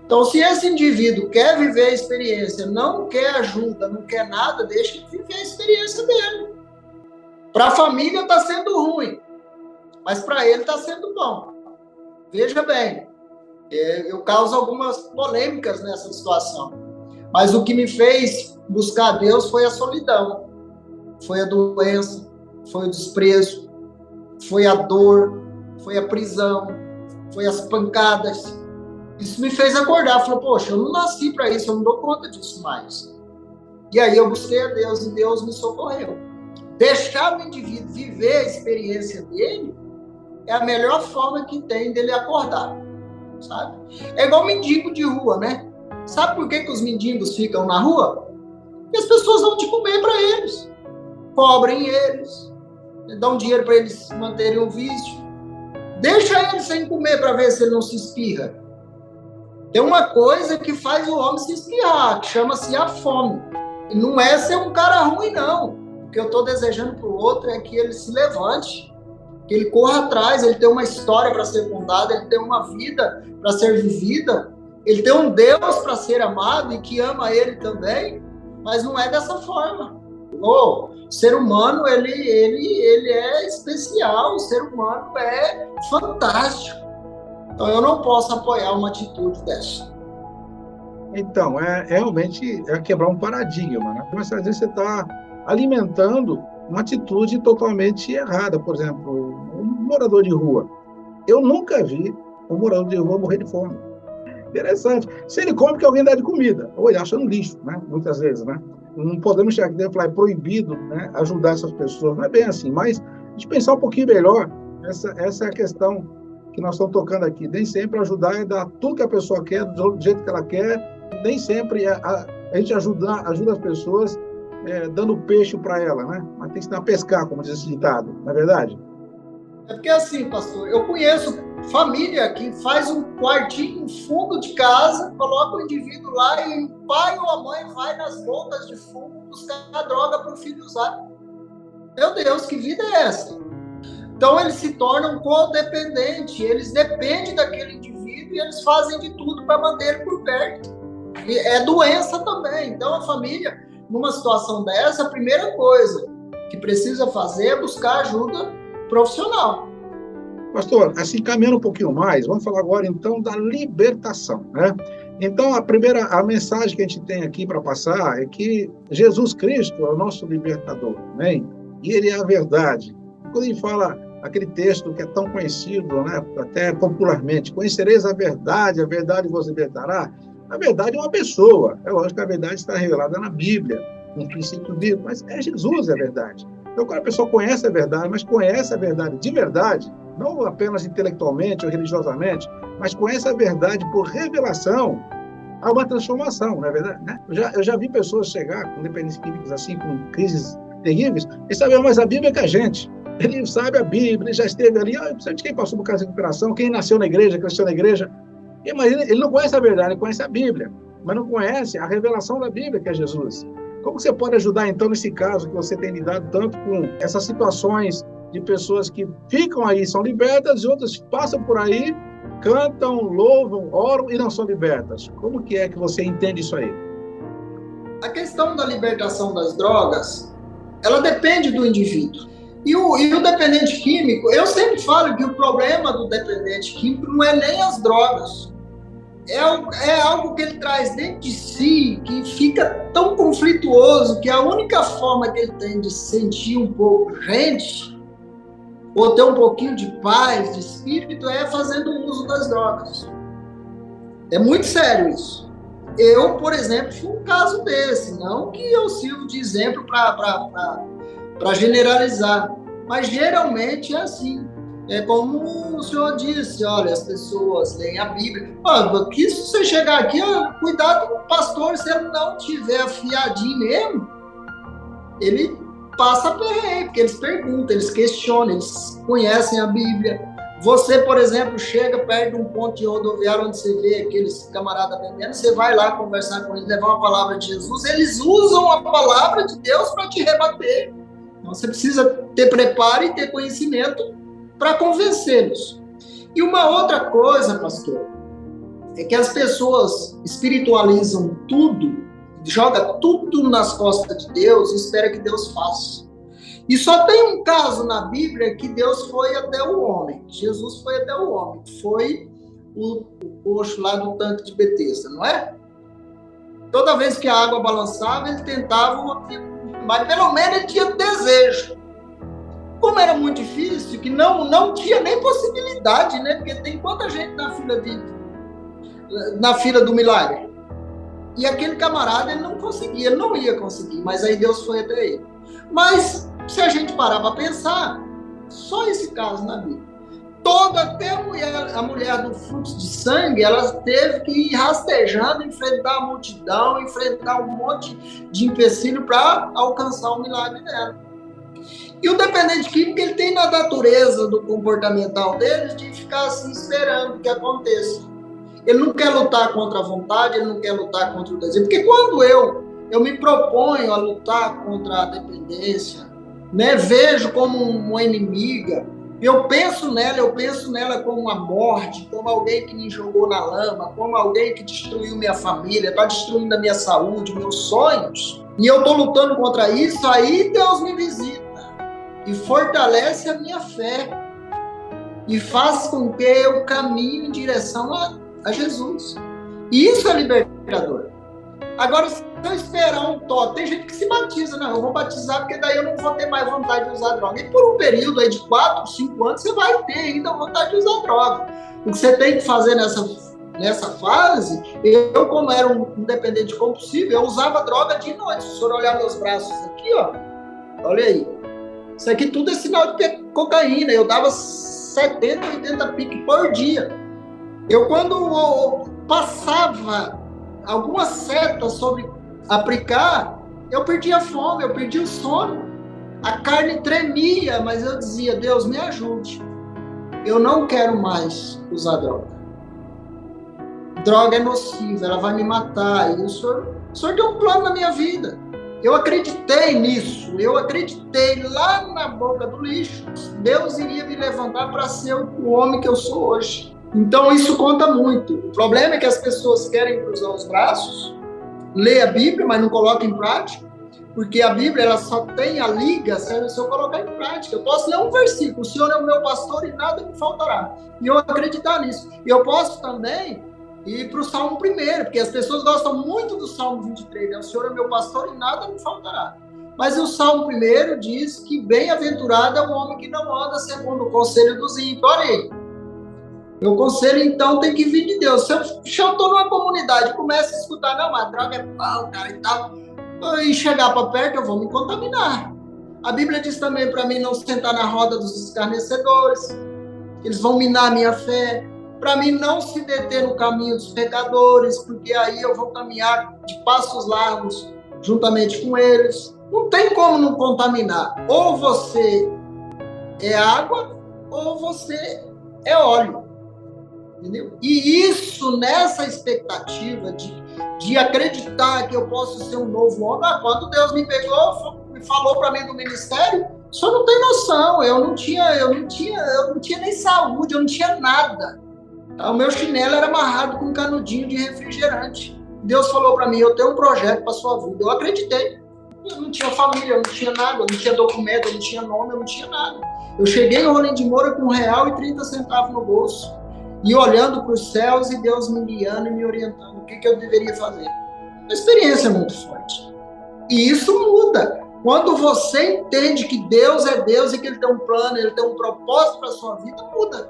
Então, se esse indivíduo quer viver a experiência, não quer ajuda, não quer nada, deixa ele viver a experiência dele. Para a família está sendo ruim, mas para ele está sendo bom. Veja bem, eu causo algumas polêmicas nessa situação, mas o que me fez buscar Deus foi a solidão, foi a doença, foi o desprezo, foi a dor, foi a prisão, foi as pancadas. Isso me fez acordar, falei, poxa, eu não nasci para isso, eu não dou conta disso mais. E aí eu busquei a Deus e Deus me socorreu. Deixar o indivíduo viver a experiência dele é a melhor forma que tem dele acordar, sabe? É igual mendigo de rua, né? Sabe por que os mendigos ficam na rua? Porque as pessoas dão de comer para eles, cobrem eles, dão dinheiro para eles manterem o vício. Deixa ele sem comer para ver se ele não se espirra. Tem uma coisa que faz o homem se espirrar, que chama-se a fome. E não é ser um cara ruim, não. O que eu estou desejando para o outro é que ele se levante, que ele corra atrás, ele tem uma história para ser contada, ele tem uma vida para ser vivida, ele tem um Deus para ser amado e que ama ele também, mas não é dessa forma. O ser humano, ele é especial, o ser humano é fantástico. Então, eu não posso apoiar uma atitude dessa. Então, realmente quebrar um paradigma, né? Mas às vezes você está alimentando uma atitude totalmente errada. Por exemplo, um morador de rua. Eu nunca vi um morador de rua morrer de fome. Interessante. Se ele come, que alguém dá de comida. Ou ele acha no lixo, né? Muitas vezes, né? Não podemos chegar aqui dentro e falar, é proibido, né, ajudar essas pessoas. Não é bem assim, mas a gente pensar um pouquinho melhor, essa é a questão que nós estamos tocando aqui. Nem sempre ajudar é dar tudo que a pessoa quer, do jeito que ela quer. Nem sempre a gente ajuda as pessoas dando peixe para ela, né? Mas tem que ensinar a pescar, como diz esse ditado, não é verdade? É porque assim, pastor, eu conheço família que faz um quartinho no fundo de casa, coloca o indivíduo lá e o pai ou a mãe vai nas bocas de fumo buscar a droga para o filho usar. Meu Deus, que vida é essa? Então eles se tornam codependentes, eles dependem daquele indivíduo e eles fazem de tudo para manter ele por perto. E é doença também. Então a família, numa situação dessa, a primeira coisa que precisa fazer é buscar ajuda profissional. Pastor, assim, caminhando um pouquinho mais, vamos falar agora, então, da libertação, né? Então, a mensagem que a gente tem aqui para passar é que Jesus Cristo é o nosso libertador, né? E Ele é a verdade. Quando ele fala aquele texto que é tão conhecido, né, até popularmente, conhecereis a verdade vos libertará. A verdade é uma pessoa. É lógico que a verdade está revelada na Bíblia, no princípio bíblico, mas é Jesus a verdade. Então, quando a pessoa conhece a verdade, mas conhece a verdade de verdade, não apenas intelectualmente ou religiosamente, mas conhece a verdade por revelação, há uma transformação, não é verdade? Né? Eu já vi pessoas chegar com dependências químicas assim, com crises terríveis, e sabem mais a Bíblia que a gente. Ele sabe a Bíblia, ele já esteve ali, precisa de quem passou por causa de recuperação, quem nasceu na igreja, cresceu na igreja. Mas ele não conhece a verdade, ele conhece a Bíblia, mas não conhece a revelação da Bíblia, que é Jesus. Como você pode ajudar, então, nesse caso que você tem lidado tanto com essas situações de pessoas que ficam aí, são libertas, e outras passam por aí, cantam, louvam, oram e não são libertas? Como que é que você entende isso aí? A questão da libertação das drogas, ela depende do indivíduo. E o dependente químico, eu sempre falo que o problema do dependente químico não é nem as drogas. É algo que ele traz dentro de si, que fica tão conflituoso, que a única forma que ele tem de sentir um pouco gente, ou ter um pouquinho de paz, de espírito, é fazendo uso das drogas. É muito sério isso. Eu, por exemplo, fui um caso desse, não que eu sirvo de exemplo para generalizar, mas geralmente é assim. É como o senhor disse, olha, as pessoas leem a Bíblia. Olha, que se você chegar aqui, olha, cuidado com o pastor, se ele não tiver afiadinho mesmo, ele passa perrengue, porque eles perguntam, eles questionam, eles conhecem a Bíblia. Você, por exemplo, chega perto de um ponto de rodoviário onde você vê aqueles camaradas vendendo, você vai lá conversar com eles, levar uma palavra de Jesus, eles usam a palavra de Deus para te rebater. Então você precisa ter preparo e ter conhecimento para convencê-los. E uma outra coisa, pastor, é que as pessoas espiritualizam tudo, joga tudo nas costas de Deus e espera que Deus faça. E só tem um caso na Bíblia que Deus foi até o homem. Jesus foi até o homem. Foi o coxo lá do tanque de Betesda, não é? Toda vez que a água balançava, ele tentava, mas pelo menos ele tinha desejo. Como era muito difícil, que não tinha nem possibilidade, né? Porque tem quanta gente na fila do milagre. E aquele camarada, ele não conseguia, ele não ia conseguir, mas aí Deus foi até ele. Mas, se a gente parar para pensar, só esse caso na Bíblia. Até a mulher do fluxo de sangue, ela teve que ir rastejando, enfrentar a multidão, enfrentar um monte de empecilho para alcançar o milagre dela. E o dependente químico, ele tem na natureza do comportamental dele de ficar assim esperando que aconteça. Ele não quer lutar contra a vontade, ele não quer lutar contra o desejo. Porque quando eu me proponho a lutar contra a dependência, né, vejo como uma inimiga, eu penso nela como uma morte, como alguém que me jogou na lama, como alguém que destruiu minha família, está destruindo a minha saúde, meus sonhos, e eu estou lutando contra isso, aí Deus me visita e fortalece a minha fé e faz com que eu caminhe em direção a Jesus. E isso é libertador. Agora, se eu esperar um toque, tem gente que se batiza, não, eu vou batizar porque daí eu não vou ter mais vontade de usar droga. E por um período aí de 4, 5 anos, você vai ter ainda vontade de usar droga. O que você tem que fazer nessa fase, eu como era um dependente compulsivo, eu usava droga de noite. Se o senhor olhar meus braços aqui, ó, olha aí. Isso aqui tudo é sinal de cocaína. Eu dava 70, 80 piques por dia. Eu, quando passava alguma seta sobre aplicar, eu perdia a fome, eu perdia o sono. A carne tremia, mas eu dizia, Deus, me ajude. Eu não quero mais usar droga. Droga é nociva, ela vai me matar. E o senhor tem um plano na minha vida. Eu acreditei nisso, eu acreditei lá na boca do lixo. Deus iria me levantar para ser o homem que eu sou hoje. Então isso conta muito. O problema é que as pessoas querem cruzar os braços, ler a Bíblia, mas não colocam em prática, porque a Bíblia ela só tem a liga se eu colocar em prática. Eu posso ler um versículo, o Senhor é o meu pastor e nada me faltará. E eu acreditar nisso. E eu posso também ir para o Salmo 1, porque as pessoas gostam muito do Salmo 23, né? O Senhor é meu pastor e nada me faltará. Mas o Salmo 1 diz que bem-aventurado é o homem que não anda segundo o conselho dos ímpios. Olha aí. Meu conselho, então, tem que vir de Deus. Se eu estou numa comunidade e começo a escutar, não, a droga é pau, cara, e tal, e chegar para perto, eu vou me contaminar. A Bíblia diz também para mim não sentar na roda dos escarnecedores, eles vão minar a minha fé, para mim não se deter no caminho dos pecadores, porque aí eu vou caminhar de passos largos juntamente com eles. Não tem como não contaminar. Ou você é água, ou você é óleo. Entendeu? E isso, nessa expectativa de acreditar que eu posso ser um novo homem, quando Deus me pegou, me falou para mim do ministério, só não tem noção, eu não tinha nem saúde, eu não tinha nada. O meu chinelo era amarrado com um canudinho de refrigerante. Deus falou para mim, eu tenho um projeto para sua vida. Eu acreditei. Eu não tinha família, eu não tinha nada, eu não tinha documento, eu não tinha nome, eu não tinha nada. Eu cheguei em Rolim de Moura com R$1,30 no bolso. E olhando para os céus e Deus me guiando e me orientando o que eu deveria fazer. Uma experiência muito forte. E isso muda. Quando você entende que Deus é Deus e que Ele tem um plano, Ele tem um propósito para a sua vida, muda.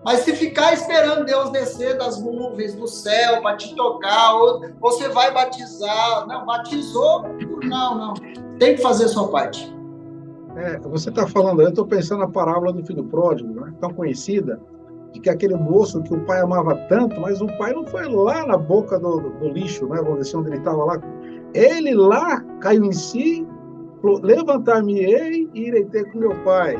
Mas se ficar esperando Deus descer das nuvens, do céu, para te tocar, ou você vai batizar, não, batizou, não. Tem que fazer a sua parte. Você está falando, eu estou pensando na parábola do filho pródigo, né? Tão conhecida, de que aquele moço que o pai amava tanto, mas o pai não foi lá na boca do lixo, né? Vamos dizer, onde ele estava lá. Ele lá caiu em si, falou, levantar-me-ei e irei ter com meu pai.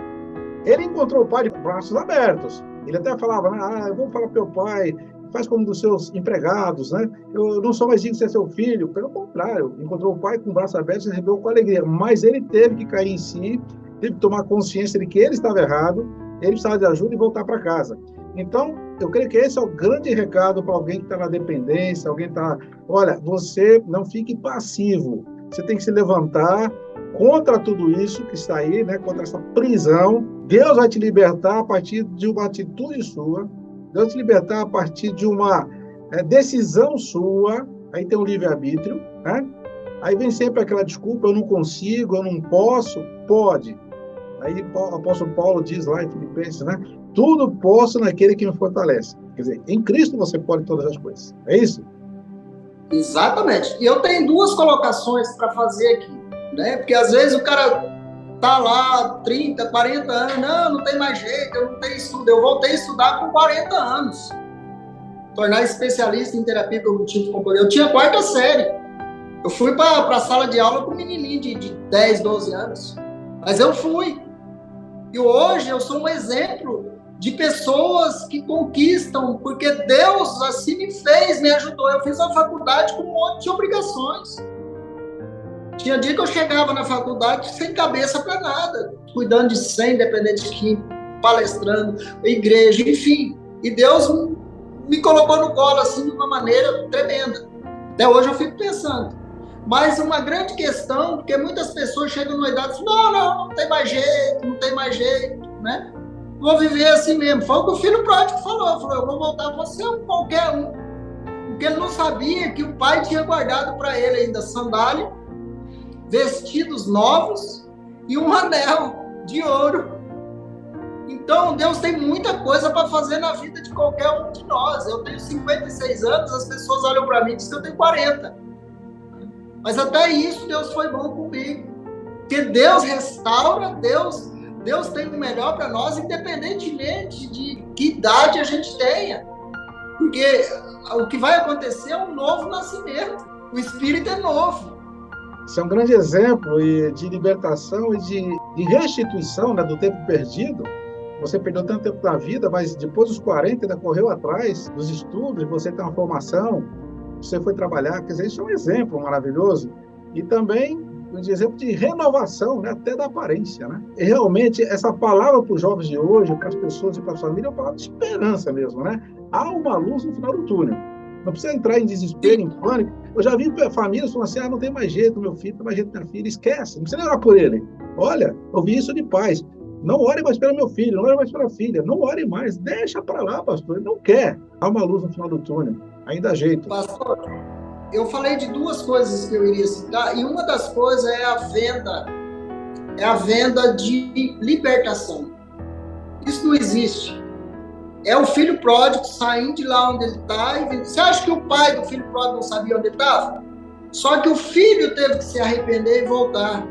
Ele encontrou o pai de braços abertos. Ele até falava, né? Eu vou falar para meu pai, faz como dos seus empregados, né? Eu não sou mais digno de ser seu filho. Pelo contrário, encontrou o pai com braços abertos e recebeu com alegria. Mas ele teve que cair em si, teve que tomar consciência de que ele estava errado, ele precisava de ajuda e voltar para casa. Então, eu creio que esse é o grande recado para alguém que está na dependência, alguém está... Olha, você não fique passivo. Você tem que se levantar contra tudo isso que está aí, né? Contra essa prisão. Deus vai te libertar a partir de uma atitude sua. Deus vai te libertar a partir de uma decisão sua. Aí tem o livre-arbítrio, né? Aí vem sempre aquela desculpa, eu não consigo, eu não posso. Pode. Aí o apóstolo Paulo diz lá em Filipenses, né? Tudo posso naquele que me fortalece. Quer dizer, em Cristo você pode todas as coisas. É isso? Exatamente. E eu tenho duas colocações para fazer aqui, né? Porque às vezes o cara tá lá 30, 40 anos, não tem mais jeito, eu não tenho estudo. Eu voltei a estudar com 40 anos. Tornar especialista em terapia cognitivo-comportamental. Eu tinha quarta série. Eu fui para a sala de aula com um menininho de 10, 12 anos. Mas eu fui. E hoje eu sou um exemplo de pessoas que conquistam, porque Deus assim me fez, me ajudou. Eu fiz a faculdade com um monte de obrigações. Tinha dia que eu chegava na faculdade sem cabeça para nada, cuidando de 100 dependentes químicos, palestrando, igreja, enfim. E Deus me colocou no colo assim de uma maneira tremenda. Até hoje eu fico pensando. Mas uma grande questão, porque muitas pessoas chegam numa idade e dizem, não tem mais jeito, né? Vou viver assim mesmo. Foi o que o filho pródigo falou, eu vou voltar a ser qualquer um. Porque ele não sabia que o pai tinha guardado para ele ainda sandália, vestidos novos e um anel de ouro. Então, Deus tem muita coisa para fazer na vida de qualquer um de nós. Eu tenho 56 anos, as pessoas olham para mim e dizem que eu tenho 40. Mas até isso Deus foi bom comigo. Porque Deus restaura, Deus tem o melhor para nós, independentemente de que idade a gente tenha. Porque o que vai acontecer é um novo nascimento. O Espírito é novo. Isso é um grande exemplo de libertação e de restituição, né, do tempo perdido. Você perdeu tanto tempo da vida, mas depois dos 40 ainda correu atrás dos estudos, você tem uma formação, você foi trabalhar, quer dizer, isso é um exemplo maravilhoso. E também um exemplo de renovação, né, até da aparência, né? E realmente, essa palavra para os jovens de hoje, para as pessoas e para a família, é uma palavra de esperança mesmo, né? Há uma luz no final do túnel. Não precisa entrar em desespero, em pânico. Eu já vi famílias falando assim, não tem mais jeito, meu filho, não tem mais jeito, minha filha, esquece, não precisa orar por ele. Olha, eu vi isso de paz. Não ore mais pelo meu filho, não ore mais pela filha, não ore mais, deixa para lá, pastor, ele não quer. Há uma luz no final do túnel, ainda há jeito. Pastor, eu falei de duas coisas que eu iria citar, e uma das coisas é a venda de libertação. Isso não existe. É o filho pródigo saindo de lá onde ele está e vendo. Você acha que o pai do filho pródigo não sabia onde ele estava? Só que o filho teve que se arrepender e voltar.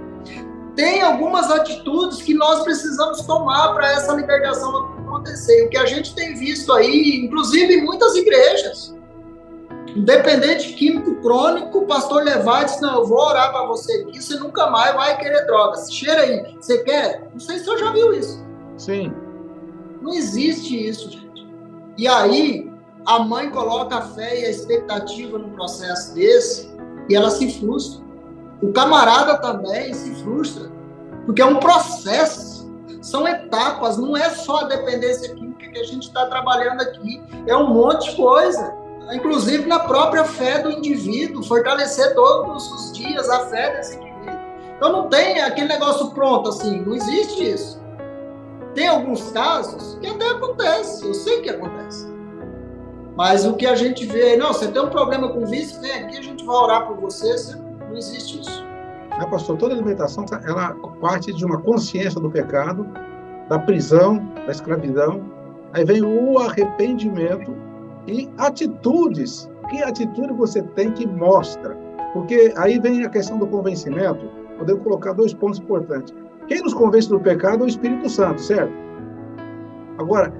Tem algumas atitudes que nós precisamos tomar para essa libertação acontecer. O que a gente tem visto aí, inclusive em muitas igrejas, um dependente químico crônico, o pastor levar e diz, não, eu vou orar para você aqui, você nunca mais vai querer drogas. Cheira aí, você quer? Não sei se você já viu isso. Sim. Não existe isso, gente. E aí, a mãe coloca a fé e a expectativa no processo desse e ela se frustra. O camarada também se frustra, porque é um processo, são etapas, não é só a dependência química que a gente está trabalhando aqui, é um monte de coisa, inclusive na própria fé do indivíduo, fortalecer todos os dias a fé desse indivíduo. Então não tem aquele negócio pronto assim, não existe isso. Tem alguns casos que até acontece, eu sei que acontece. Mas o que a gente vê aí, não, você tem um problema com vício, vem aqui, a gente vai orar por você, não existe isso. Pastor, toda libertação, ela parte de uma consciência do pecado, da prisão, da escravidão. Aí vem o arrependimento e atitudes. Que atitude você tem que mostra? Porque aí vem a questão do convencimento. Podemos colocar 2 pontos importantes. Quem nos convence do pecado é o Espírito Santo, certo? Agora,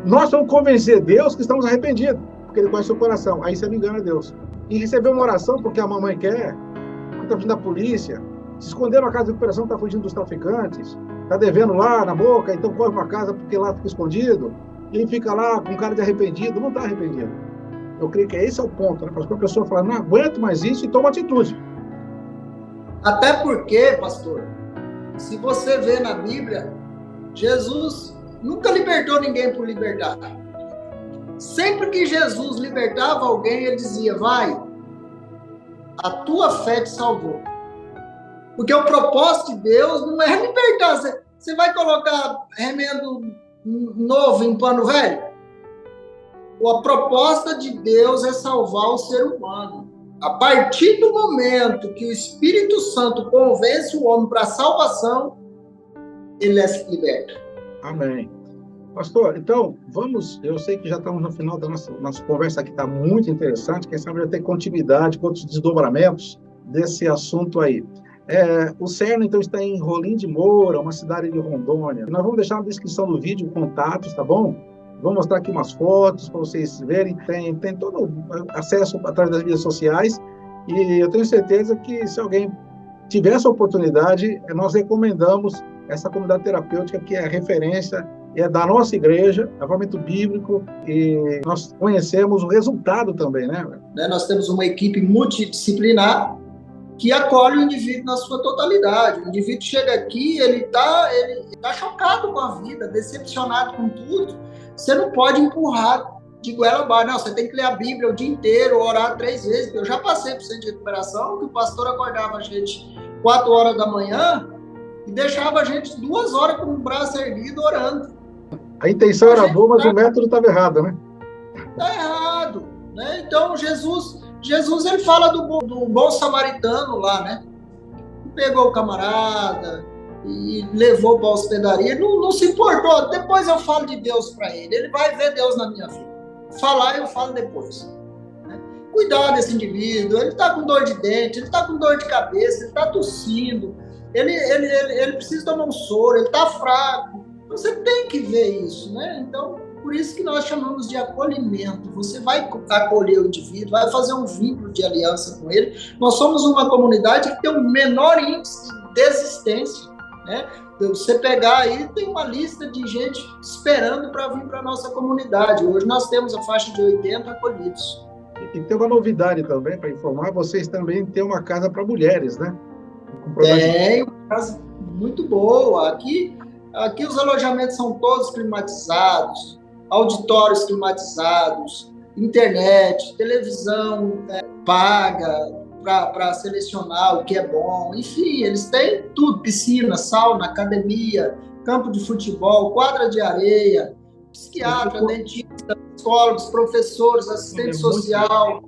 nós vamos convencer Deus que estamos arrependidos, porque Ele conhece o coração. Aí você não engana Deus. E receber uma oração porque a mamãe quer, porque está fugindo da polícia, se esconder na casa de recuperação, está fugindo dos traficantes, está devendo lá na boca, então corre para casa porque lá fica escondido, e ele fica lá com cara de arrependido, não está arrependido. Eu creio que esse é o ponto, né? Para a pessoa falar, não aguento mais isso e toma atitude. Até porque, pastor, se você vê na Bíblia, Jesus nunca libertou ninguém por libertar. Sempre que Jesus libertava alguém, ele dizia, vai, a tua fé te salvou. Porque o propósito de Deus não é libertar. Você vai colocar remendo novo em pano velho? A proposta de Deus é salvar o ser humano. A partir do momento que o Espírito Santo convence o homem para a salvação, ele é liberto. Amém. Pastor, então, eu sei que já estamos no final da nossa conversa aqui, está muito interessante, quem sabe já tem continuidade, com outros desdobramentos desse assunto aí. O CERN, então, está em Rolim de Moura, uma cidade de Rondônia. Nós vamos deixar na descrição do vídeo contatos, tá bom? Vou mostrar aqui umas fotos para vocês verem. Tem todo o acesso através das mídias sociais. E eu tenho certeza que se alguém tiver essa oportunidade, nós recomendamos essa comunidade terapêutica que é a referência, é da nossa igreja, avivamento bíblico, e nós conhecemos o resultado também, né? Nós temos uma equipe multidisciplinar que acolhe o indivíduo na sua totalidade. O indivíduo chega aqui, ele tá chocado com a vida, decepcionado com tudo. Você não pode empurrar de goela abaixo. Não, você tem que ler a Bíblia o dia inteiro, orar 3 vezes. Eu já passei por centro de recuperação, que o pastor acordava a gente 4 horas da manhã e deixava a gente 2 horas com o braço erguido orando. A intenção era boa, mas o método estava errado, né? Está errado, né? Então, Jesus ele fala do bom samaritano lá, né? Pegou o camarada e levou para a hospedaria, não se importou. Depois eu falo de Deus para ele. Ele vai ver Deus na minha vida. Falar eu falo depois. Né? Cuidar desse indivíduo. Ele está com dor de dente, ele está com dor de cabeça, ele está tossindo, ele precisa tomar um soro, ele está fraco. Você tem que ver isso, né? Então, por isso que nós chamamos de acolhimento. Você vai acolher o indivíduo, vai fazer um vínculo de aliança com ele. Nós somos uma comunidade que tem o menor índice de desistência, né? Você pegar aí, tem uma lista de gente esperando para vir para a nossa comunidade. Hoje nós temos a faixa de 80 acolhidos. E tem uma novidade também, para informar, vocês também têm uma casa para mulheres, né? Tem uma casa muito boa. Aqui os alojamentos são todos climatizados, auditórios climatizados, internet, televisão paga para selecionar o que é bom. Enfim, eles têm tudo, piscina, sauna, academia, campo de futebol, quadra de areia, psiquiatra, dentista, psicólogos, professores, assistente social,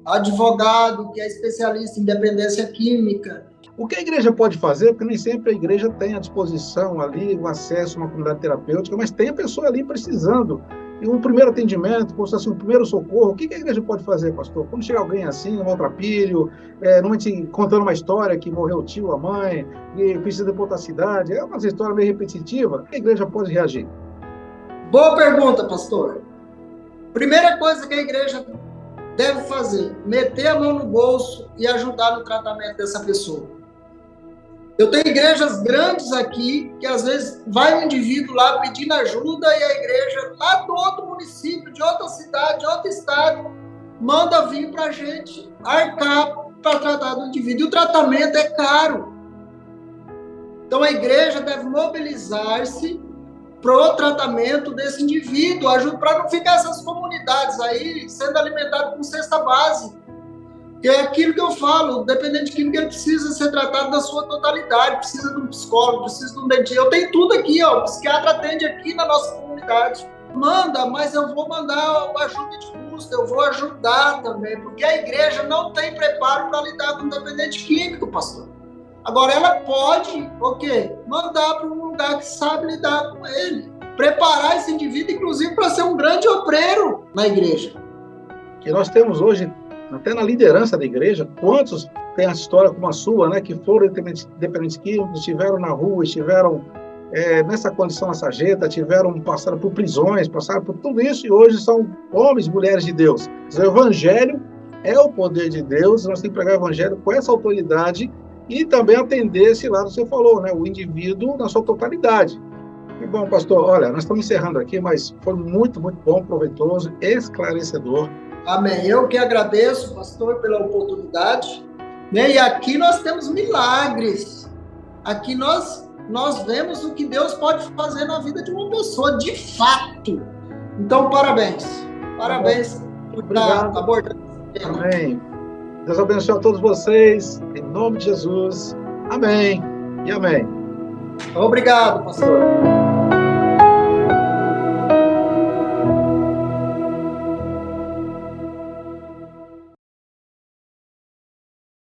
advogado, que é especialista em dependência química. O que a igreja pode fazer? Porque nem sempre a igreja tem à disposição ali o acesso a uma comunidade terapêutica, mas tem a pessoa ali precisando. E um primeiro atendimento, como se fosse um primeiro socorro. O que a igreja pode fazer, pastor? Quando chega alguém assim, um maltrapilho, normalmente contando uma história que morreu o tio, a mãe, e precisa ir para outra cidade, é uma história meio repetitiva, a igreja pode reagir? Boa pergunta, pastor. Primeira coisa que a igreja deve fazer, meter a mão no bolso e ajudar no tratamento dessa pessoa. Eu tenho igrejas grandes aqui, que às vezes vai um indivíduo lá pedindo ajuda e a igreja lá do outro município, de outra cidade, de outro estado, manda vir para a gente arcar para tratar do indivíduo. E o tratamento é caro. Então a igreja deve mobilizar-se para o tratamento desse indivíduo, para não ficar essas comunidades aí sendo alimentadas com cesta básica. Que é aquilo que eu falo, o dependente químico ele precisa ser tratado na sua totalidade, precisa de um psicólogo, precisa de um dentista. Eu tenho tudo aqui, ó, o psiquiatra atende aqui na nossa comunidade. Manda, mas eu vou mandar ajuda de custo, eu vou ajudar também, porque a igreja não tem preparo para lidar com o dependente químico, pastor. Agora, ela pode, mandar para um lugar que sabe lidar com ele, preparar esse indivíduo, inclusive, para ser um grande obreiro na igreja. Que nós temos hoje até na liderança da igreja, quantos têm a história como a sua, né, que foram dependentes químicos, estiveram na rua, estiveram nessa condição sarjeta, passaram por prisões, passaram por tudo isso, e hoje são homens e mulheres de Deus. O evangelho é o poder de Deus, nós temos que pregar o evangelho com essa autoridade e também atender esse lado que você falou, né, o indivíduo na sua totalidade. E bom, pastor, olha, nós estamos encerrando aqui, mas foi muito, muito bom, proveitoso, esclarecedor. Amém. Eu que agradeço, pastor, pela oportunidade. E aqui nós temos milagres. Aqui nós vemos o que Deus pode fazer na vida de uma pessoa, de fato. Então, parabéns. Parabéns por estar abordando esse tema. Amém. Deus abençoe a todos vocês, em nome de Jesus. Amém e amém. Obrigado, pastor.